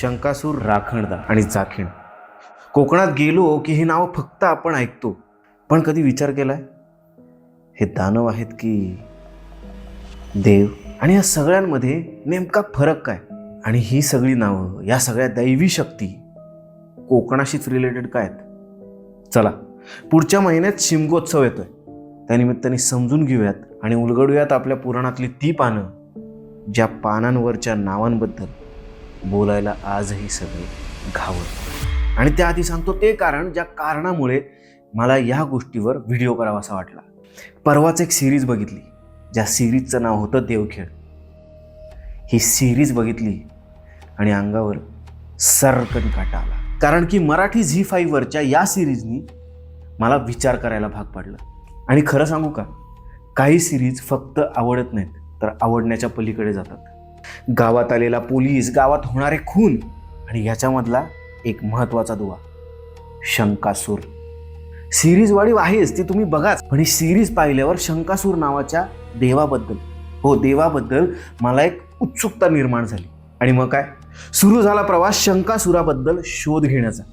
शंकासूर, राखणदार आणि जाखीण. कोकणात गेलो की ही नावं फक्त आपण ऐकतो, पण कधी विचार केलाय हे दानव आहेत की देव? आणि या सगळ्यांमध्ये नेमका फरक काय? आणि ही सगळी नावं, या सगळ्या दैवी शक्ती कोकणाशीच रिलेटेड काय आहेत? चला, पुढच्या महिन्यात शिमगोत्सव येतोय, त्यानिमित्ताने समजून घेऊयात आणि उलगडूयात आपल्या पुराणातली ती पानं ज्या पानांवरच्या नावांबद्दल बोलायला आजही सगळे घावरतात. आणि त्याआधी सांगतो ते कारण ज्या कारणामुळे मला या गोष्टीवर व्हिडिओ करावासा वाटला. परवाच एक सिरीज बघितली, ज्या सिरीजचं नाव होतं देवखेळ. ही सिरीज बघितली आणि अंगावर सर्रकन काटा आला, कारण की मराठी झी5वरच्या या सिरीजनी मला विचार करायला भाग पाडलं. आणि खरं सांगू का, काही सिरीज फक्त आवडत नाहीत तर आवडण्याच्या पलीकडे जातात. गावात आलेला पोलीस, गावात होणारे खून आणि याच्यामधला एक महत्त्वाचा दुवा, शंकासूर. सिरीज वाढीव आहेच, ती तुम्ही बघाच, पण ही सिरीज पाहिल्यावर शंकासूर नावाच्या देवाबद्दल मला एक उत्सुकता निर्माण झाली. आणि मग काय, सुरू झाला प्रवास शंकासुराबद्दल शोध घेण्याचा,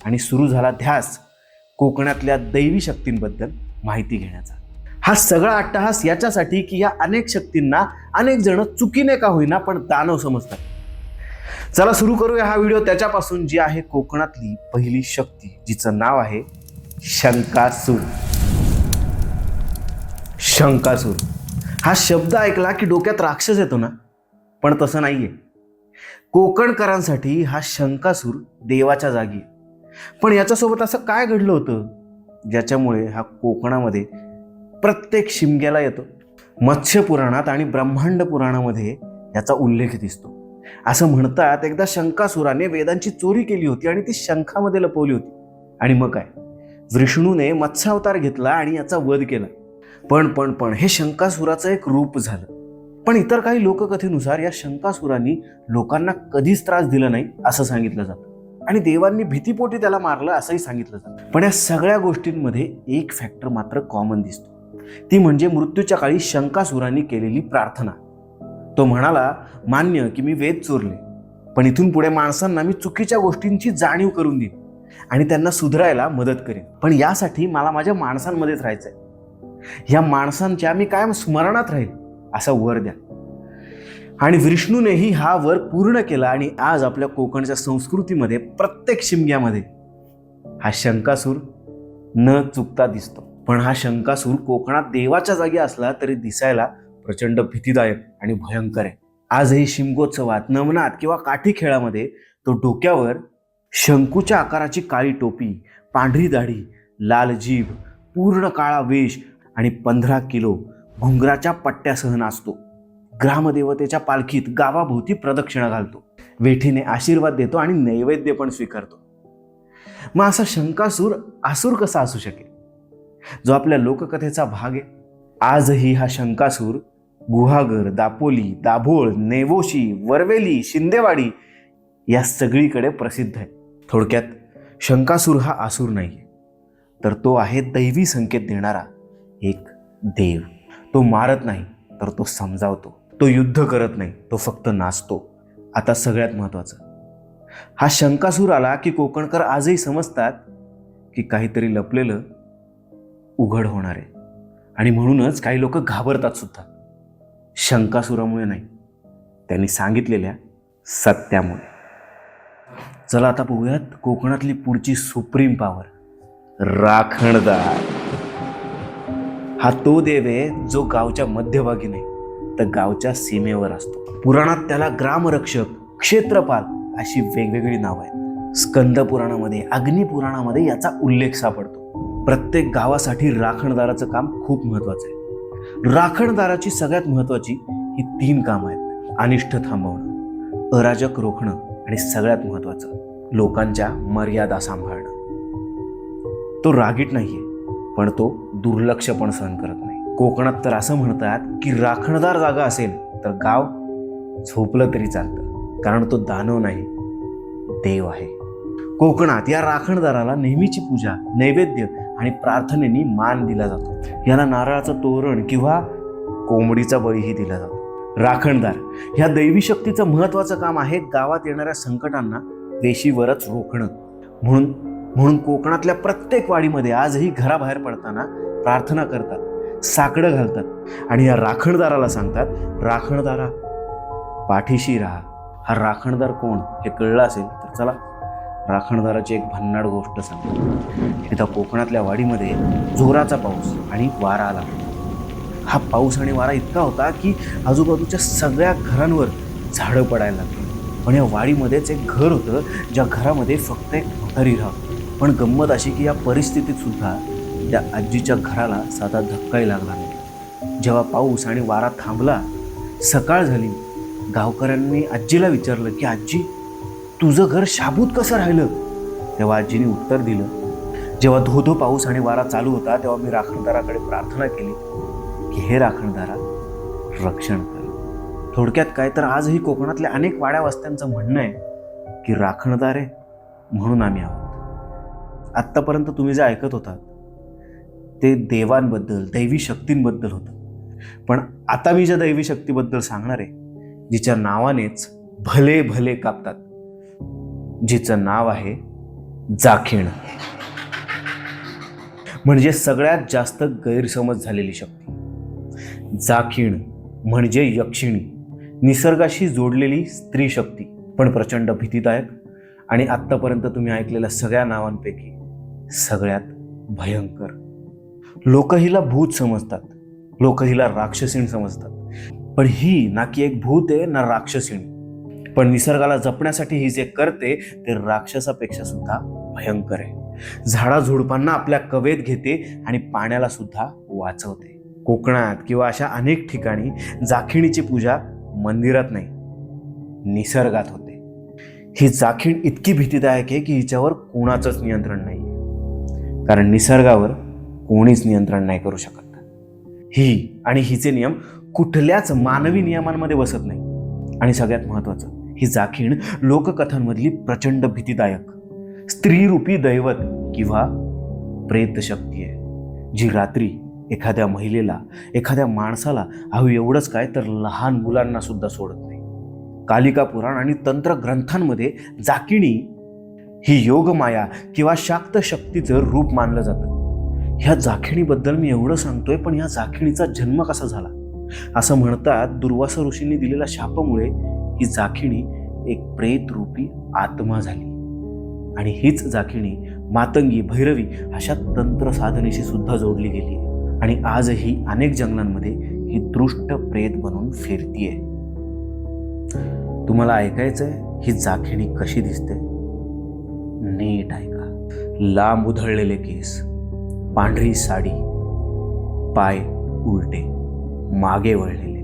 आणि सुरू झाला ध्यास कोकणातल्या दैवी शक्तींबद्दल माहिती घेण्याचा. हा सगळा अट्टहास याच्यासाठी की या अनेक शक्तींना अनेक जण चुकीने का होईना पण दानव समजतात. चला सुरू करूया हा व्हिडिओ त्याच्यापासून, जी आहे कोकणातली पहिली शक्ती, जिचं नाव आहे शंकासूर. शंकासूर हा शब्द ऐकला की डोक्यात राक्षस येतो ना, पण तसं नाहीये. कोकणकरांसाठी हा शंकासूर देवाच्या जागी. पण याच्यासोबत असं काय घडलं होतं ज्याच्यामुळे हा कोकणामध्ये प्रत्येक शिमग्याला येतो? मत्स्य पुराणात आणि ब्रह्मांड पुराणामध्ये याचा उल्लेख दिसतो. असं म्हणतात, एकदा शंकासुराने वेदांची चोरी केली होती आणि ती शंखामध्ये लपवली होती. आणि मग काय, विष्णूने मत्स्यावतार घेतला आणि याचा वध केला. पण हे शंकासुराचं एक रूप झालं. पण इतर काही लोककथेनुसार या शंकासुराने लोकांना कधीच त्रास दिला नाही असं सांगितलं जातं, आणि देवांनी भीतीपोटी त्याला मारलं असंही सांगितलं जातं. पण या सगळ्या गोष्टींमध्ये एक फॅक्टर मात्र कॉमन दिसतो, ती म्हणजे मृत्यूच्या काळी शंकासुराने केलेली प्रार्थना. तो म्हणाला, मान्य की मी वेद चोरले, पण इथून पुढे माणसांना मी चुकीच्या गोष्टींची जाणीव करून देईन आणि त्यांना सुधारायला मदत करेन. पण यासाठी मला माझ्या माणसांमध्येच राहायचंय. ह्या माणसांच्या मी कायम स्मरणात राहील असा वर द्या. आणि विष्णूनेही हा वर पूर्ण केला, आणि आज आपल्या कोकणच्या संस्कृतीमध्ये प्रत्येक शिमग्यामध्ये हा शंकासूर न चुकता दिसतो. पण हा शंकासूर कोकणात देवाच्या जागी असला तरी दिसायला प्रचंड भीतीदायक आणि भयंकर आहे. आजही शिमगोत्सवात, नमनात किंवा काठी खेळामध्ये तो डोक्यावर शंकूच्या आकाराची काळी टोपी, पांढरी दाढी, लाल जीभ, पूर्ण काळा वेश आणि 15 किलो घुंगराच्या पट्ट्यासह नाचतो. ग्रामदेवतेच्या पालखीत गावाभोवती प्रदक्षिणा घालतो, वेठीने आशीर्वाद देतो आणि नैवेद्य पण स्वीकारतो. मग असा शंकासूर आसूर कसा असू शकेल, जो आपल्या लोककथेचा भाग आहे? आजही हा शंकासूर गुहागर, दापोली, दाभोळ, नेवोशी, वरवेली, शिंदेवाडी या सगळीकडे प्रसिद्ध आहे. थोडक्यात, शंकासूर हा आसूर नाहीये, तर तो आहे दैवी संकेत देणारा एक देव. तो मारत नाही तर तो समजावतो, तो युद्ध करत नाही, तो फक्त नाचतो. आता सगळ्यात महत्वाचं, हा शंकासूर आला की कोकणकर आजही समजतात की काहीतरी लपलेलं उघड होणार आहे. आणि म्हणूनच काही लोक घाबरतात सुद्धा, शंकासुरामुळे नाही, त्यांनी सांगितलेल्या सत्यामुळे. चला आता बघूयात कोकणातली पुढची सुप्रीम पॉवर, राखणदार. हा तो देव आहे जो गावच्या मध्यभागी नाही तर गावच्या सीमेवर असतो. पुराणात त्याला ग्रामरक्षक, क्षेत्रपाल अशी वेगवेगळी नावं आहेत. स्कंद पुराणामध्ये, अग्नी पुराणामध्ये याचा उल्लेख सापडतो. प्रत्येक गावासाठी राखणदाराचं काम खूप महत्वाचं आहे. राखणदाराची सगळ्यात महत्वाची ही 3 कामं आहेत: अनिष्ट थांबवणं, अराजक रोखणं आणि सगळ्यात महत्वाचं लोकांच्या मर्यादा सांभाळणं. तो रागीट नाहीये, पण तो दुर्लक्ष पण सहन करत नाही. कोकणात तर असं म्हणतात की राखणदार जागा असेल तर गाव झोपलं तरी चालतं, कारण तो दानव नाही, देव आहे. कोकणात या राखणदाराला नेहमीची पूजा, नैवेद्य आणि प्रार्थनेनी मान दिला जातो. याला नारळाचं तोरण किंवा कोंबडीचा बळीही दिला जातो. राखणदार ह्या दैवी शक्तीचं महत्वाचं काम आहे गावात येणाऱ्या संकटांना वेशीवरच रोखणं. म्हणून कोकणातल्या प्रत्येक वाडीमध्ये आजही घराबाहेर पडताना प्रार्थना करतात, साकडं घालतात आणि या राखणदाराला सांगतात, राखणदारा पाठीशी राहा. हा राखणदार कोण हे कळलं असेल तर चला राखणदाराची एक भन्नाट गोष्ट सांगतो. एकदा कोकणातल्या वाडीमध्ये जोराचा पाऊस आणि वारा आला. हा पाऊस आणि वारा इतका होता की आजूबाजूच्या सगळ्या घरांवर झाडं पडायला लागली. पण या वाडीमध्येच एक घर होतं ज्या घरामध्ये फक्त एक म्हातारी राहत. पण गंमत अशी की या परिस्थितीत सुद्धा त्या आजीच्या घराला साधा धक्काही लागला नाही. जेव्हा पाऊस आणि वारा थांबला, सकाळ झाली, गावकऱ्यांनी आजीला विचारलं की आजी, तुझं घर शाबूत कसं राहिलं? तेव्हा आजीने उत्तर दिलं, जेव्हा धो पाऊस आणि वारा चालू होता तेव्हा मी राखणदाराकडे प्रार्थना केली की हे राखणदारा रक्षण कर. थोडक्यात काय तर आजही कोकणातल्या अनेक वाड्या वस्त्यांचं म्हणणं आहे की राखणदार आहे म्हणून आम्ही आहोत. आत्तापर्यंत तुम्ही जे ऐकत होतात ते देवांबद्दल, दैवी शक्तींबद्दल होतं. पण आता मी ज्या दैवी शक्तीबद्दल सांगणार आहे, जिच्या नावानेच भले भले कापतात, जिचं नाव आहे जाखीण. म्हणजे सगळ्यात जास्त गैरसमज झालेली शक्ती. जाखीण म्हणजे यक्षिणी, निसर्गाशी जोडलेली स्त्री शक्ती, पण प्रचंड भीतीदायक आणि आत्तापर्यंत तुम्ही ऐकलेल्या सगळ्या नावांपैकी सगळ्यात भयंकर. लोक हिला भूत समजतात, लोक हिला राक्षसीण समजतात. पण ही ना की एक भूत आहे ना राक्षसीण. पण निसर्गाला जपण्यासाठी ही जे करते ते राक्षसापेक्षा सुद्धा भयंकर आहे. झाडाझुडपांना आपल्या कवेत घेते आणि पाण्याला सुद्धा वाचवते. कोकणात किंवा अशा अनेक ठिकाणी जाखिणीची पूजा मंदिरात नाही, निसर्गात होते. ही जाखीण इतकी भीतीदायक आहे की हिच्यावर कोणाचंच नियंत्रण नाही, कारण निसर्गावर कोणीच नियंत्रण नाही करू शकत. ही आणि हिचे नियम कुठल्याच मानवी नियमांमध्ये बसत नाही. आणि सगळ्यात महत्वाचं, ही जाखीण लोककथांमधली प्रचंड भीतीदायक स्त्रीरूपी दैवत किंवा प्रेत शक्ती आहे, जी रात्री एखाद्या महिलेला, एखाद्या माणसाला, एवढंच काय तर लहान मुलांना सुद्धा सोडत नाही. कालिका पुराण आणि तंत्र ग्रंथांमध्ये जाकिणी ही योगमाया किंवा शाक्त शक्तीचं रूप मानलं जातं. ह्या जाखिणीबद्दल मी एवढं सांगतोय, पण ह्या जाखिणीचा जन्म कसा झाला? असं म्हणतात दुर्वासा ऋषींनी दिलेल्या शापामुळे ही जाखिणी एक प्रेत रूपी आत्मा झाली आणि हीच जाखिणी मातंगी, भैरवी अशा तंत्र साधनेशी सुद्धा जोडली गेली आणि आजही अनेक जंगलांमध्ये ही दृष्ट प्रेत बनून फिरतीये. तुम्हाला ऐकायचंय ही जाखिणी कशी दिसते? नीट ऐका. लांब उधळलेले केस, पांढरी साडी, पाय उलटे, मागे वळलेले,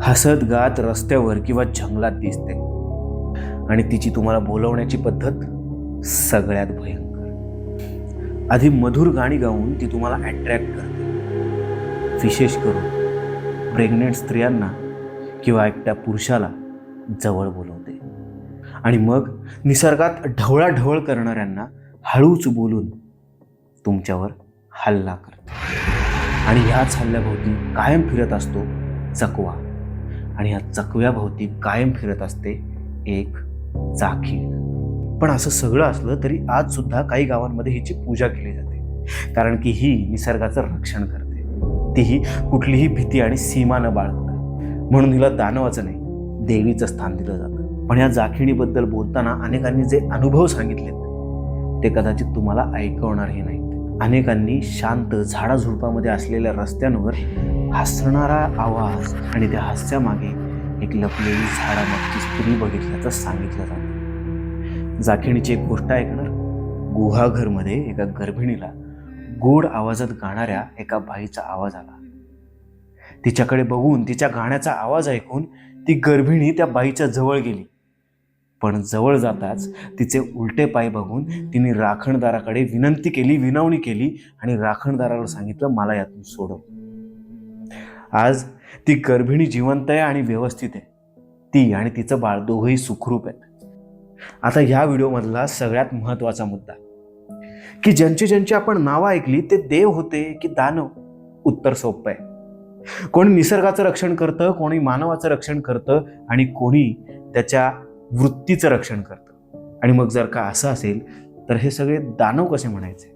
हसत गात रस्त्यावर किंवा जंगलात दिसते आणि तिची तुम्हाला बोलवण्याची पद्धत सगळ्यात भयंकर. आधी मधुर गाणी गाऊन ती तुम्हाला अट्रॅक्ट करते, विशेष करून प्रेग्नेंट स्त्रियांना किंवा एकट्या पुरुषाला जवळ बोलवते आणि मग निसर्गात ढवळाढवळ करणाऱ्यांना हळूच बोलून तुमच्यावर हल्ला करते. आणि ह्याच हल्ल्याभोवती कायम फिरत असतो चकवा आणि ह्या चकव्याभोवती कायम फिरत असते एक जाखीण. पण असं सगळं असलं तरी आज सुद्धा काही गावांमध्ये हिची पूजा केली जाते, कारण की ही निसर्गाचं रक्षण करते. तीही कुठलीही भीती आणि सीमा न बाळगता. म्हणून हिला दानवाचं नाही, देवीचं स्थान दिलं जातं. पण या जाखिणीबद्दल बोलताना अनेकांनी जे अनुभव सांगितलेत ते कदाचित तुम्हाला ऐकवणारही नाहीत. अनेकांनी शांत झाडाझुडपामध्ये असलेल्या रस्त्यांवर हसणारा आवाज आणि त्या हास्यामागे एक लपलेली झाडामागची स्त्री बघितल्याचं सांगितलं जातं. जाखिणीची एक गोष्ट ऐकणार. गुहाघरमध्ये एका गर्भिणीला गोड आवाजात गाणाऱ्या एका बाईचा आवाज आला. तिच्याकडे बघून, तिच्या गाण्याचा आवाज ऐकून ती गर्भिणी त्या बाईच्या जवळ गेली. पण जवळ जाताच तिचे उलटे पाय बघून तिने राखणदाराकडे विनंती केली, विनवणी केली आणि राखणदाराला सांगितलं, मला यातून सोडव. आज ती गर्भिणी जिवंत आहे आणि व्यवस्थित आहे. ती आणि तिचं बाळ दोघंही सुखरूप आहेत. आता ह्या व्हिडिओमधला सगळ्यात महत्त्वाचा मुद्दा, की ज्यांची आपण नावं ऐकली ते देव होते की दानव? उत्तर सोपं आहे, कोणी निसर्गाचं रक्षण करतं, कोणी मानवाचं रक्षण करतं आणि कोणी त्याच्या वृत्तीचं रक्षण करतं. आणि मग जर का असं असेल तर हे सगळे दानव कसे म्हणायचे?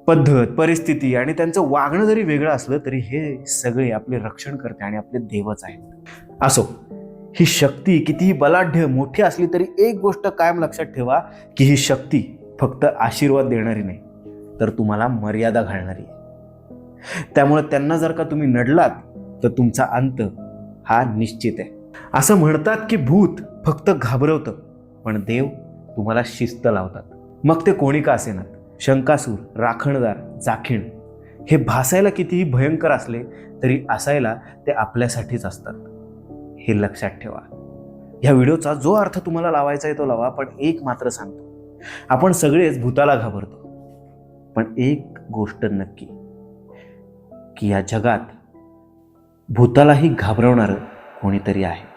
पद्धत, परिस्थिती आणि त्यांचं वागणं जरी वेगळं असलं तरी हे सगळे आपले रक्षण करते आणि आपले देवच आहेत. असो, ही शक्ती कितीही बलाढ्य मोठी असली तरी एक गोष्ट कायम लक्षात ठेवा की ही शक्ती फक्त आशीर्वाद देणारी नाही, तर तुम्हाला मर्यादा घालणारी आहे. त्यामुळे त्यांना जर का तुम्ही नडलात तर तुमचा अंत हा निश्चित आहे. असं म्हणतात की भूत फक्त घाबरवतं, पण देव तुम्हाला शिस्त लावतात. मग ते कोणी का असेनात, शंकासूर, राखणदार, जाखीण, हे भासायला कितीही भयंकर असले तरी असायला ते आपल्यासाठीच असतात, हे लक्षात ठेवा. ह्या व्हिडिओचा जो अर्थ तुम्हाला लावायचा आहे तो लावा, पण एक मात्र सांगतो, आपण सगळेच भूताला घाबरतो, पण एक गोष्ट नक्की की या जगात भूतालाही घाबरवणारं कोणीतरी आहे.